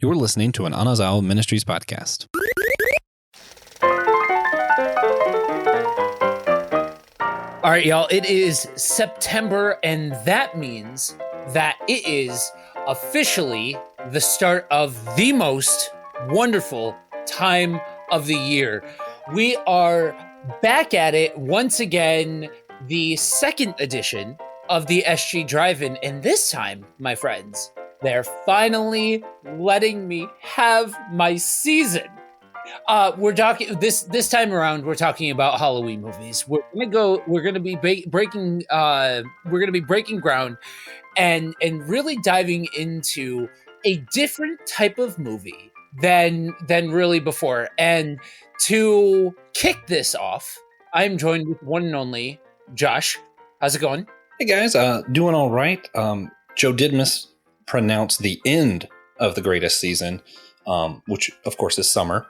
You're listening to an Anazao Ministries podcast. All right, y'all, it is September, and that means that it is officially the start of the most wonderful time of the year. We are back at it once again, the second edition of the SG Drive-In, and this time, my friends, they're finally letting me have my season. We're talking this time around. We're talking about Halloween movies. We're gonna be breaking ground and really diving into a different type of movie than really before. And to kick this off, I'm joined with one and only Josh. How's it going? Hey guys, doing all right. Joe did mispronounce the end of the greatest season. Which of course is summer.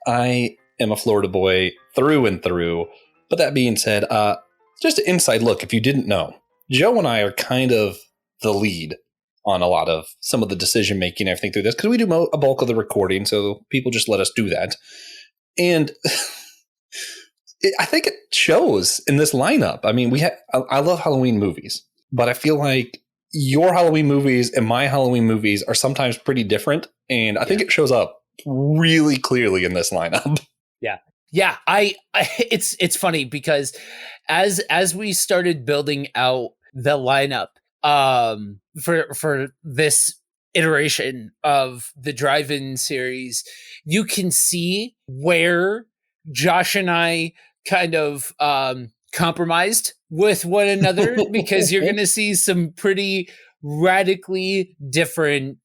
I am a Florida boy through and through. But that being said, just an inside look, if you didn't know, Joe and I are kind of the lead on a lot of some of the decision making, everything through this, because we do a bulk of the recording, so people just let us do that. And I think it shows in this lineup. I mean, I love Halloween movies, but I feel like your Halloween movies and my Halloween movies are sometimes pretty different. And I think it shows up really clearly in this lineup. Yeah. It's funny because as we started building out the lineup, for this iteration of the Drive-In series, you can see where Josh and I kind of, compromised with one another because you're going to see some pretty radically different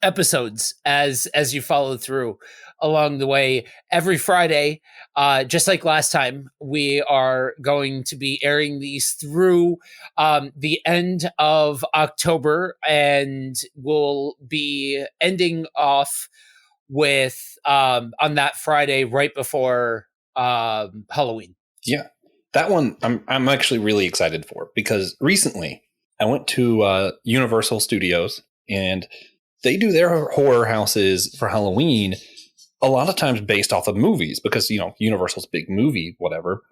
episodes as you follow through along the way. Every Friday, just like last time, we are going to be airing these through the end of October, and we'll be ending off with on that Friday right before Halloween. Yeah, that one I'm actually really excited for, because recently I went to Universal Studios, and they do their horror houses for Halloween a lot of times based off of movies, because, you know, Universal's big movie, whatever.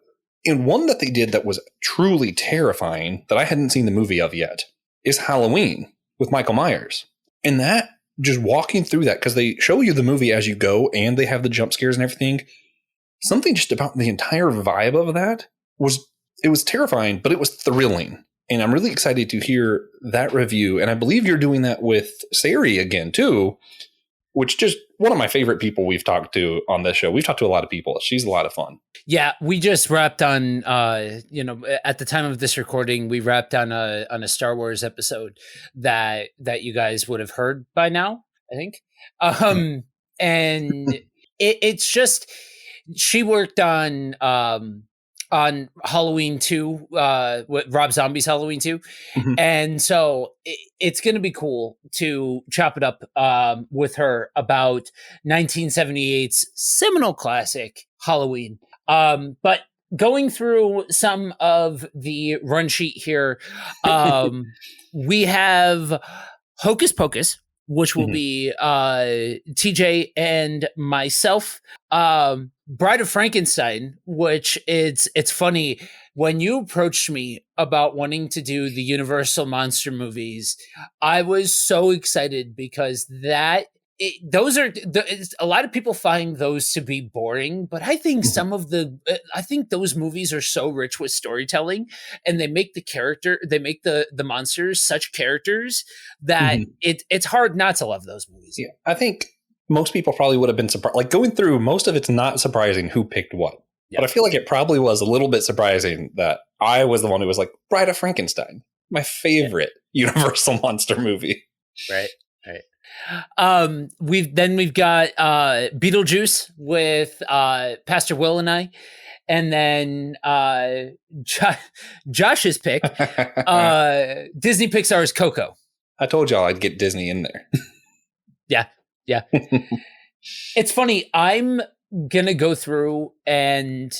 And one that they did that was truly terrifying that I hadn't seen the movie of yet is Halloween with Michael Myers. And that, just walking through that, because they show you the movie as you go and they have the jump scares and everything. Something just about the entire vibe of that was terrifying, but it was thrilling. And I'm really excited to hear that review. And I believe you're doing that with Sari again, too, which just one of my favorite people we've talked to on this show. We've talked to a lot of people. She's a lot of fun. Yeah, we just wrapped on, at the time of this recording, we wrapped on a Star Wars episode that you guys would have heard by now, I think. And it's just... She worked on Halloween 2, with Rob Zombie's Halloween 2. Mm-hmm. And so it's going to be cool to chop it up with her about 1978's seminal classic Halloween. But going through some of the run sheet here, we have Hocus Pocus, which will be TJ and myself. Bride of Frankenstein, which it's funny, when you approached me about wanting to do the Universal monster movies, I was so excited because a lot of people find those to be boring, but I think I think those movies are so rich with storytelling, and they make the monsters such characters that it's hard not to love those movies. Yeah, I think most people probably would have been surprised. Like, going through, most of it's not surprising who picked what. Yep. But I feel like it probably was a little bit surprising that I was the one who was like, Bride of Frankenstein, my favorite Universal monster movie. Right. We've got Beetlejuice with Pastor Will and I, and then Josh's pick, Disney Pixar's Coco. I told y'all I'd get Disney in there. Yeah. It's funny. I'm gonna go through and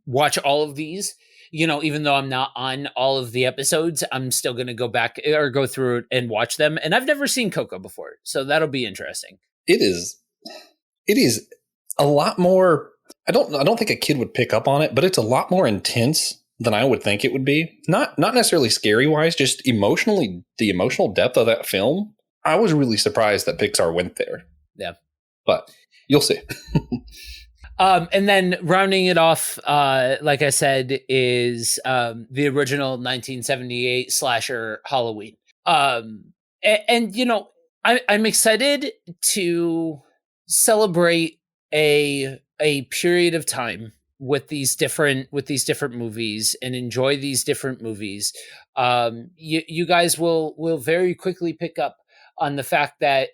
watch all of these even though I'm not on all of the episodes, I'm still going to go back or go through it and watch them. And I've never seen Coco before, so that'll be interesting. It is a lot more. I don't think a kid would pick up on it, but it's a lot more intense than I would think it would be. Not necessarily scary wise, just emotionally, the emotional depth of that film. I was really surprised that Pixar went there. Yeah. But you'll see. And then rounding it off, like I said, is the original 1978 slasher Halloween. And I'm excited to celebrate a period of time with these different movies and enjoy these different movies. You guys will very quickly pick up on the fact that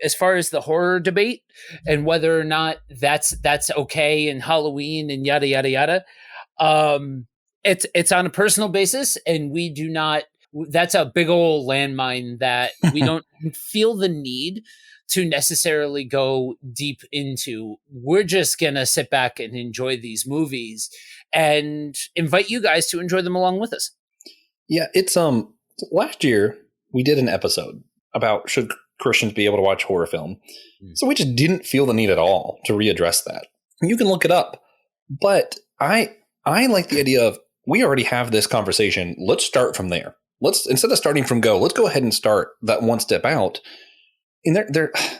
as far as the horror debate and whether or not that's okay and Halloween and yada yada yada, it's on a personal basis, and we do not. That's a big old landmine that we don't feel the need to necessarily go deep into. We're just gonna sit back and enjoy these movies and invite you guys to enjoy them along with us. Yeah, it's last year we did an episode about should Christians be able to watch horror film. So we just didn't feel the need at all to readdress that. You can look it up, but I like the idea of we already have this conversation. Let's start from there. Let's, instead of starting from go, let's go ahead and start that one step out. And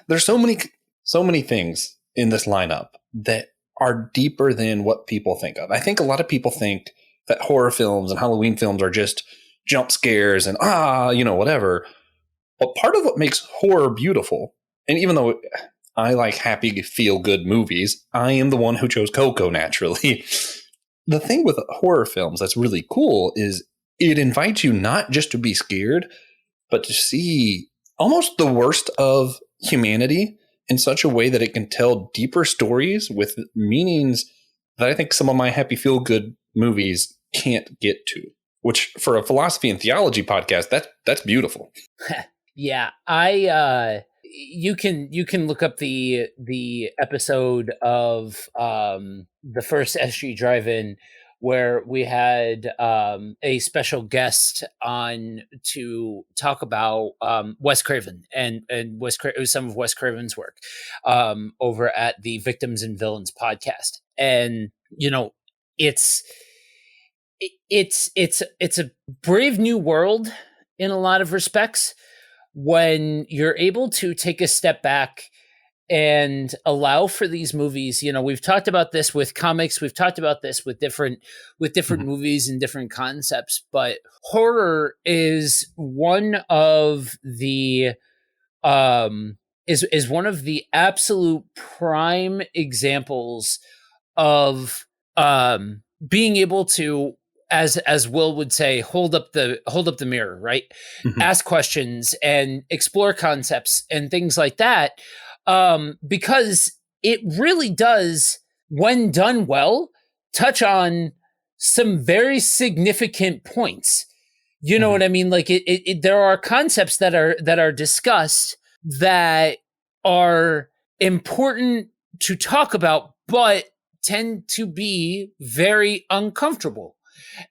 there's so many things in this lineup that are deeper than what people think of. I think a lot of people think that horror films and Halloween films are just jump scares and whatever. But part of what makes horror beautiful, and even though I like happy, feel-good movies, I am the one who chose Coco naturally. The thing with horror films that's really cool is it invites you not just to be scared, but to see almost the worst of humanity in such a way that it can tell deeper stories with meanings that I think some of my happy, feel-good movies can't get to. Which, for a philosophy and theology podcast, that's beautiful. Yeah, you can look up the episode of the first SG Drive-In where we had a special guest on to talk about Wes Craven and some of Wes Craven's work over at the Victims and Villains podcast. And it's a brave new world in a lot of respects when you're able to take a step back and allow for these movies. We've talked about this with comics, we've talked about this with different movies and different concepts, but horror is one of the is one of the absolute prime examples of being able to, as Will would say, hold up the mirror, right? Mm-hmm. Ask questions and explore concepts and things like that. Because it really does, when done well, touch on some very significant points. You know what I mean? Like there are concepts that are discussed that are important to talk about, but tend to be very uncomfortable.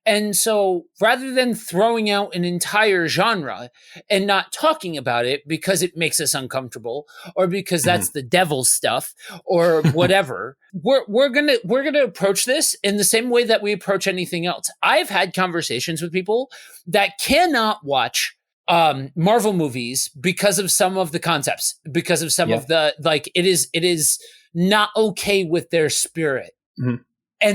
And so rather than throwing out an entire genre and not talking about it because it makes us uncomfortable or because that's the devil's stuff or whatever, we're going to approach this in the same way that we approach anything else. I've had conversations with people that cannot watch Marvel movies because of some of the concepts, because of some of the, like, it is not okay with their spirit. And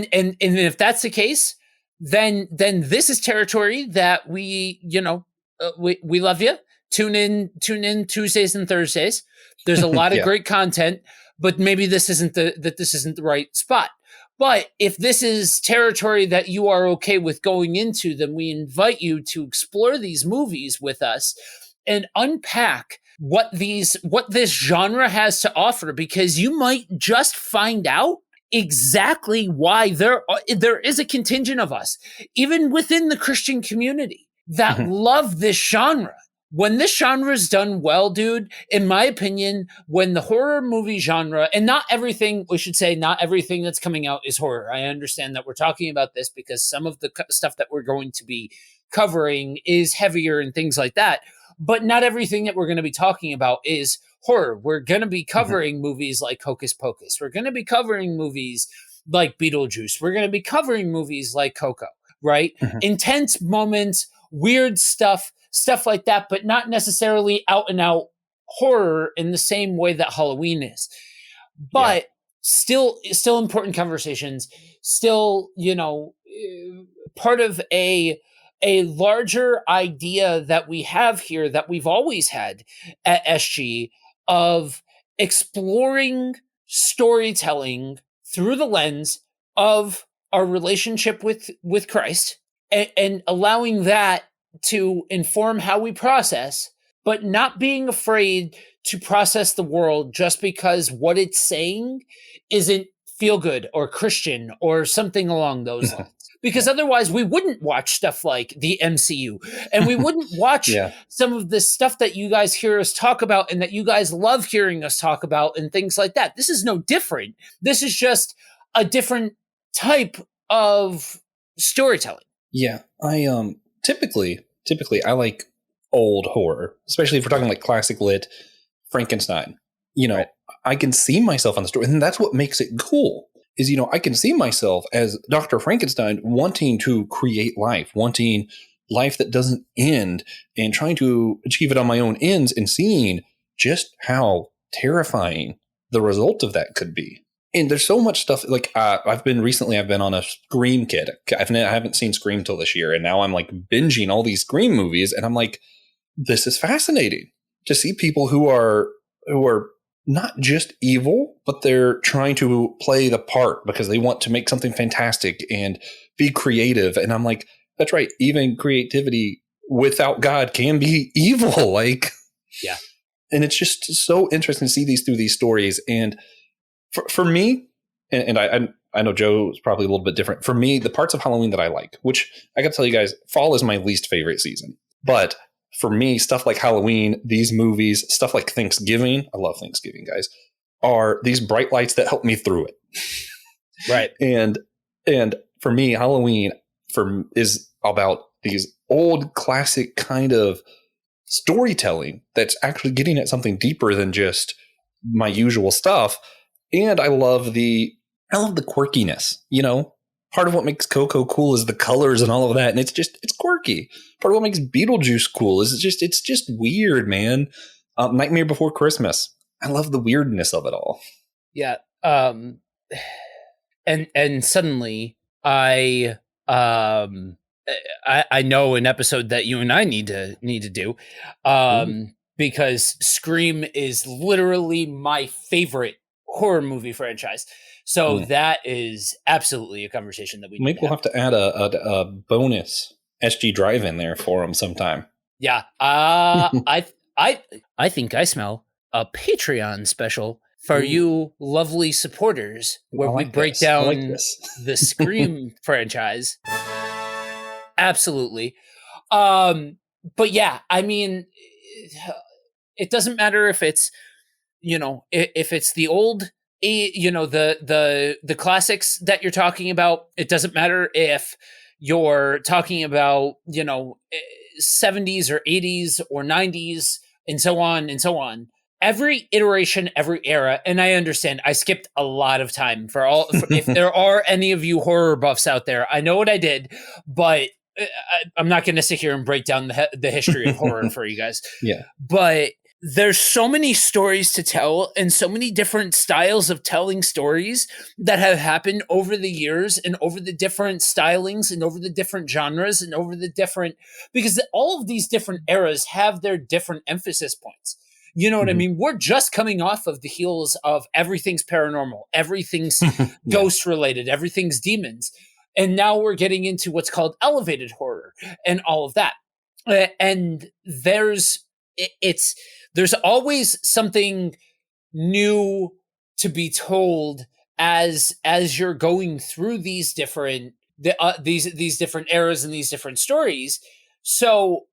if that's the case, then this is territory that we love you. Tune in Tuesdays and Thursdays. There's a lot of great content, but maybe this isn't the right spot. But if this is territory that you are okay with going into, then we invite you to explore these movies with us and unpack what this genre has to offer, because you might just find out exactly why there is a contingent of us, even within the Christian community, that love this genre, when this genre is done well, dude, in my opinion, when the horror movie genre, and not everything, we should say, not everything that's coming out is horror. I understand that we're talking about this because some of the stuff that we're going to be covering is heavier and things like that. But not everything that we're going to be talking about is horror. We're going to be covering movies like Hocus Pocus. We're going to be covering movies like Beetlejuice. We're going to be covering movies like Coco, right? Intense moments, weird stuff like that, but not necessarily out and out horror in the same way that Halloween is. But still important conversations, still, part of a larger idea that we have here that we've always had at SG of exploring storytelling through the lens of our relationship with Christ and allowing that to inform how we process, but not being afraid to process the world just because what it's saying isn't feel good or Christian or something along those lines. Because otherwise we wouldn't watch stuff like the MCU and we wouldn't watch some of the stuff that you guys hear us talk about and that you guys love hearing us talk about and things like that. This is no different. This is just a different type of storytelling. Yeah. I typically I like old horror, especially if we're talking like classic lit Frankenstein. I can see myself on the story, and that's what makes it cool. Is, I can see myself as Dr. Frankenstein wanting to create life, wanting life that doesn't end and trying to achieve it on my own ends and seeing just how terrifying the result of that could be. And there's so much stuff like I've been on a Scream kid. I haven't seen Scream till this year. And now I'm like binging all these Scream movies. And I'm like, this is fascinating to see people who are not just evil, but they're trying to play the part because they want to make something fantastic and be creative. And I'm like, that's right. Even creativity without God can be evil. Like, yeah. And it's just so interesting to see these through these stories. And for me, and I know Joe's probably a little bit different. For me, the parts of Halloween that I like, which I got to tell you guys, fall is my least favorite season. But for me, stuff like Halloween, these movies, stuff like Thanksgiving, I love Thanksgiving, guys, are these bright lights that help me through it. Right. And for me, Halloween is about these old classic kind of storytelling that's actually getting at something deeper than just my usual stuff. And I love the quirkiness, Part of what makes Coco cool is the colors and all of that. And it's quirky. Part of what makes Beetlejuice cool is it's just weird, man. Nightmare Before Christmas. I love the weirdness of it all. Yeah. And suddenly I know an episode that you and I need to do, because Scream is literally my favorite horror movie franchise. So that is absolutely a conversation that maybe we'll have to add a bonus SG drive in there for them sometime. Yeah. I think I smell a Patreon special for you lovely supporters where we break down the Scream franchise. Absolutely. But yeah, I mean, it doesn't matter if it's, if it's the old, the classics that you're talking about. It doesn't matter if you're talking about, 70s or 80s or 90s and so on and so on. Every iteration, every era, and I understand I skipped a lot of time if there are any of you horror buffs out there, I know what I did, but I'm not going to sit here and break down the history of horror for you guys. Yeah. But there's so many stories to tell and so many different styles of telling stories that have happened over the years and over the different stylings and over the different genres and over the different, because all of these different eras have their different emphasis points. You know what I mean? We're just coming off of the heels of everything's paranormal, everything's ghost related, everything's demons. And now we're getting into what's called elevated horror and all of that. And there's always something new to be told as you're going through these different these different eras and these different stories. So,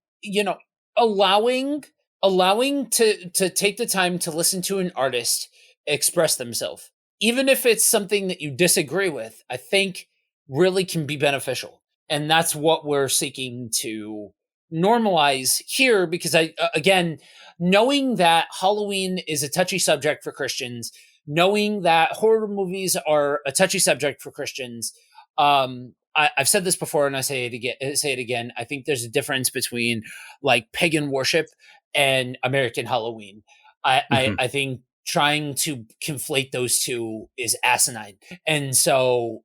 allowing to take the time to listen to an artist express themselves, even if it's something that you disagree with, I think really can be beneficial. And that's what we're seeking to normalize here, because again, knowing that Halloween is a touchy subject for Christians, knowing that horror movies are a touchy subject for Christians, I've said this before and I say it again. I think there's a difference between like pagan worship and American Halloween. I think trying to conflate those two is asinine. And so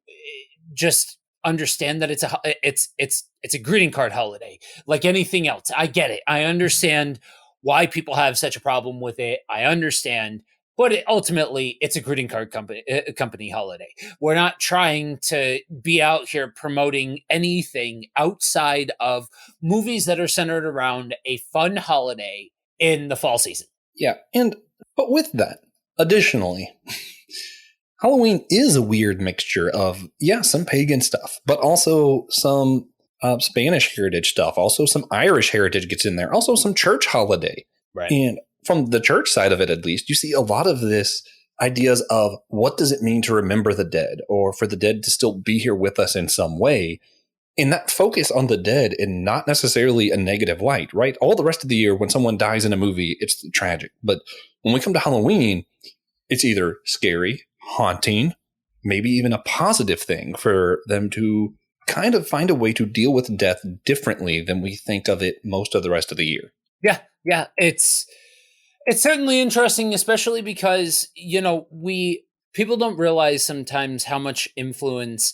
just understand that it's a greeting card holiday like anything else. I get it. I understand why people have such a problem with it. I understand, but ultimately it's a greeting card company holiday. We're not trying to be out here promoting anything outside of movies that are centered around a fun holiday in the fall season. Yeah. But with that, additionally, Halloween is a weird mixture of, some pagan stuff, but also some Spanish heritage stuff. Also some Irish heritage gets in there. Also some church holiday. Right. And from the church side of it, at least, you see a lot of this ideas of what does it mean to remember the dead, or for the dead to still be here with us in some way. And that focus on the dead in not necessarily a negative light, right? All the rest of the year, when someone dies in a movie, it's tragic. But when we come to Halloween, it's either scary, haunting, maybe even a positive thing for them to kind of find a way to deal with death differently than we think of it most of the rest of the year. Yeah. It's certainly interesting, especially because, people don't realize sometimes how much influence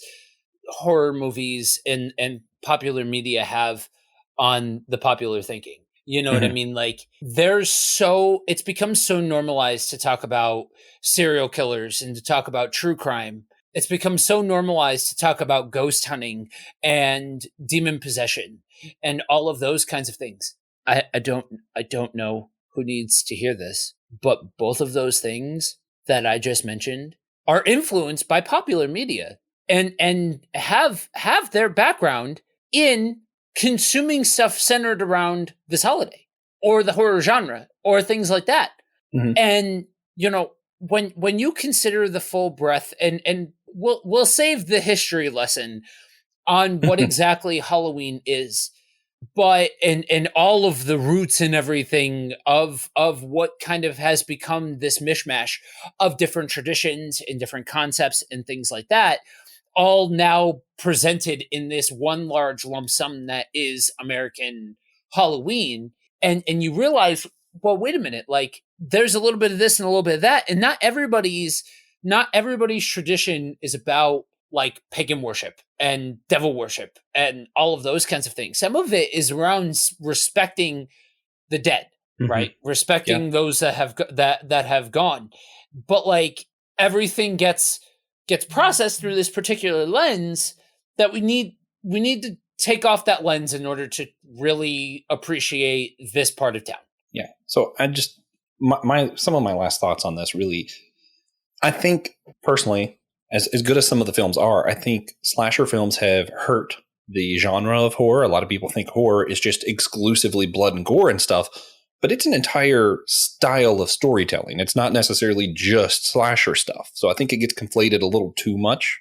horror movies and popular media have on the popular thinking. You know what I mean? Like it's become so normalized to talk about serial killers and to talk about true crime. It's become so normalized to talk about ghost hunting and demon possession and all of those kinds of things. I don't know who needs to hear this, but both of those things that I just mentioned are influenced by popular media and have their background in consuming stuff centered around this holiday or the horror genre or things like that. And when you consider the full breadth, and we'll save the history lesson on what exactly Halloween is, but and all of the roots and everything of what kind of has become this mishmash of different traditions and different concepts and things like that, all now presented in this one large lump sum that is American Halloween. And you realize, well, wait a minute, like there's a little bit of this and a little bit of that. And not everybody's tradition is about like pagan worship and devil worship and all of those kinds of things. Some of it is around respecting the dead, right? Respecting those that have gone. But like everything gets processed through this particular lens that we need to take off that lens in order to really appreciate this part of town. Yeah. So I just, some of my last thoughts on this really, I think personally, as good as some of the films are, I think slasher films have hurt the genre of horror. A lot of people think horror is just exclusively blood and gore and stuff, but it's an entire style of storytelling. It's not necessarily just slasher stuff. So I think it gets conflated a little too much.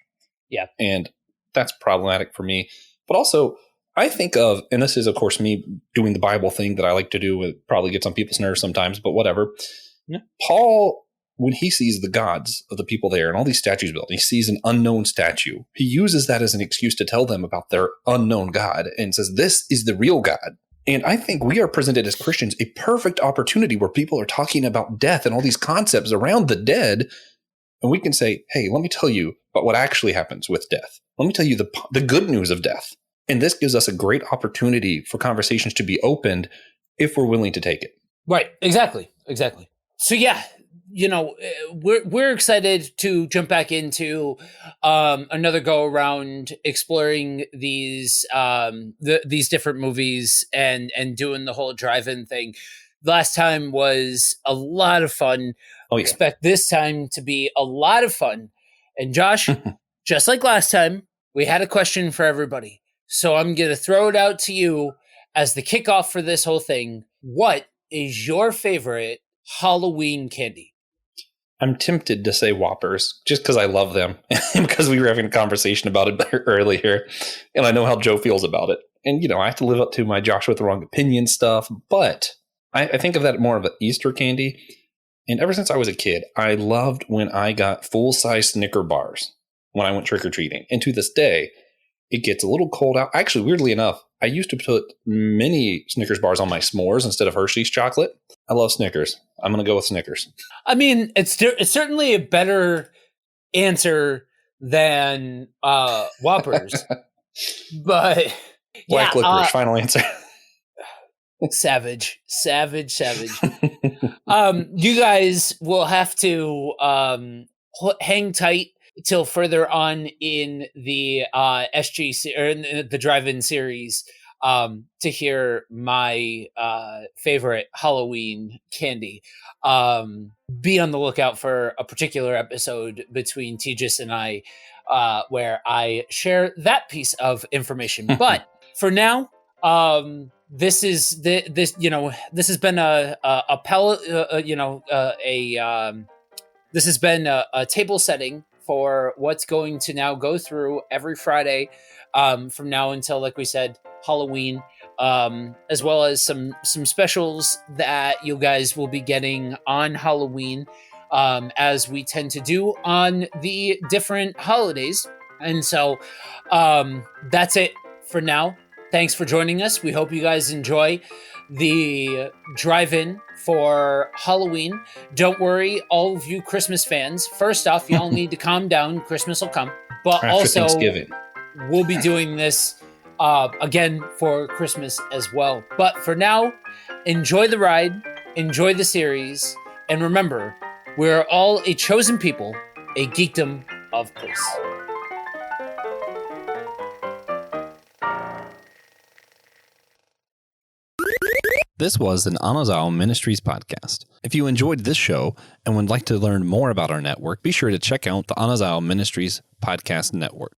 Yeah. And that's problematic for me. But also, I think of, and this is, of course, me doing the Bible thing that I like to do. It probably gets on people's nerves sometimes, but whatever. Yeah. Paul, when he sees the gods of the people there and all these statues built, he sees an unknown statue. He uses that as an excuse to tell them about their unknown God and says, this is the real God. And I think we are presented as Christians a perfect opportunity where people are talking about death and all these concepts around the dead. And we can say, hey, let me tell you about what actually happens with death. Let me tell you the good news of death. And this gives us a great opportunity for conversations to be opened if we're willing to take it. Right. Exactly. So yeah, we're excited to jump back into another go around exploring these different movies and doing the whole drive-in thing. Last time was a lot of fun. Oh, yeah. Expect this time to be a lot of fun. And Josh, just like last time, we had a question for everybody. So I'm going to throw it out to you as the kickoff for this whole thing, what is your favorite Halloween candy? I'm tempted to say Whoppers just because I love them and because we were having a conversation about it earlier, and I know how Joe feels about it. And, I have to live up to my Josh with the wrong opinion stuff, but I think of that more of an Easter candy. And ever since I was a kid, I loved when I got full-size Snicker bars when I went trick-or-treating. And to this day, it gets a little cold out. Actually, weirdly enough, I used to put mini Snickers bars on my s'mores instead of Hershey's chocolate. I love Snickers. I'm going to go with Snickers. I mean, it's certainly a better answer than Whoppers. But Black licorice, final answer. Savage. You guys will have to hang tight till further on in the SG or in the drive-in series to hear my favorite Halloween candy. Be on the lookout for a particular episode between Tejas and I where I share that piece of information. But for now, this has been this has been a table setting for what's going to now go through every Friday from now until, like we said, Halloween, as well as some specials that you guys will be getting on Halloween, as we tend to do on the different holidays. And so that's it for now. Thanks for joining us. We hope you guys enjoy the drive-in for Halloween. Don't worry, all of you Christmas fans. First off, y'all need to calm down. Christmas will come. But After also, Thanksgiving, we'll be doing this again for Christmas as well. But for now, enjoy the ride, enjoy the series, and remember, we're all a chosen people, a geekdom of place. This was an Anazao Ministries podcast. If you enjoyed this show and would like to learn more about our network, be sure to check out the Anazao Ministries podcast network.